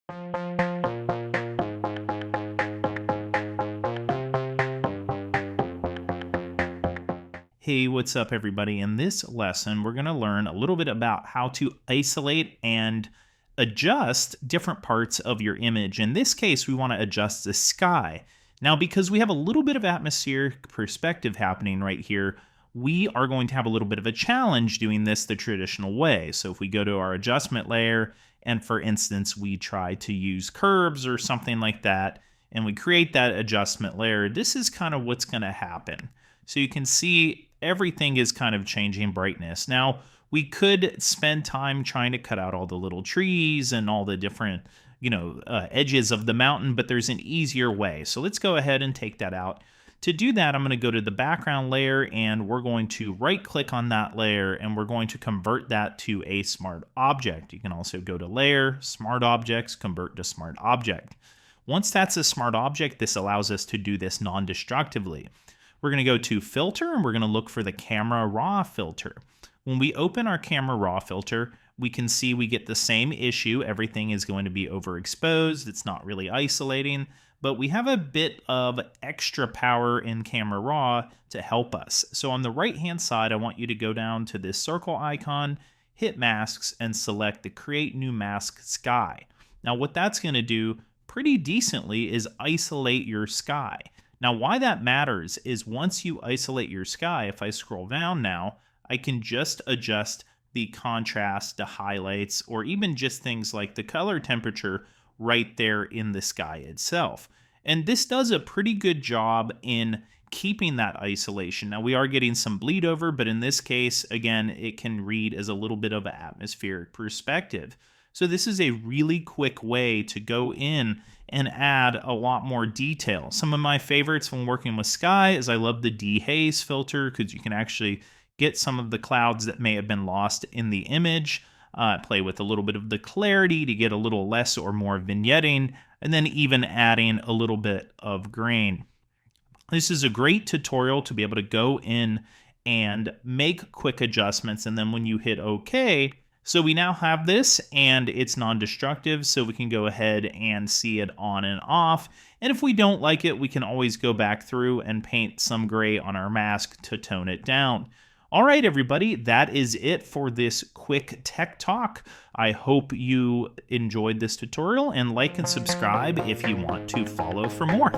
Hey, what's up, everybody? In this lesson, we're going to learn a little bit about how to isolate and adjust different parts of your image. In this case, we want to adjust the sky. Now, because we have a little bit of atmospheric perspective happening right here, we are going to have a little bit of a challenge doing this the traditional way. So if we go to our adjustment layer, and for instance, we try to use curves or something like that, and we create that adjustment layer, this is kind of what's going to happen. So you can see everything is kind of changing brightness. Now, we could spend time trying to cut out all the little trees and all the different, edges of the mountain, but there's an easier way. So let's go ahead and take that out. To do that, I'm going to go to the background layer and we're going to right click on that layer and we're going to convert that to a smart object. You can also go to layer, smart objects, convert to smart object. Once that's a smart object, this allows us to do this non-destructively. We're going to go to filter and we're going to look for the camera raw filter. When we open our camera raw filter, we can see we get the same issue. Everything is going to be overexposed. It's not really isolating, but we have a bit of extra power in camera raw to help us. So on the right-hand side, I want you to go down to this circle icon, hit masks, and select the create new mask sky. Now what that's going to do pretty decently is isolate your sky. Now, why that matters is once you isolate your sky, if I scroll down now, I can just adjust the contrast, the highlights, or even just things like the color temperature right there in the sky itself. And this does a pretty good job in keeping that isolation. Now, we are getting some bleed over, but in this case, again, it can read as a little bit of an atmospheric perspective. So this is a really quick way to go in and add a lot more detail. Some of my favorites when working with sky is I love the dehaze filter because you can actually get some of the clouds that may have been lost in the image, play with a little bit of the clarity to get a little less or more vignetting, and then even adding a little bit of grain. This is a great tutorial to be able to go in and make quick adjustments, and then when you hit OK, so we now have this and it's non-destructive, so we can go ahead and see it on and off. And if we don't like it, we can always go back through and paint some gray on our mask to tone it down. All right, everybody, that is it for this quick tech talk. I hope you enjoyed this tutorial and like and subscribe if you want to follow for more.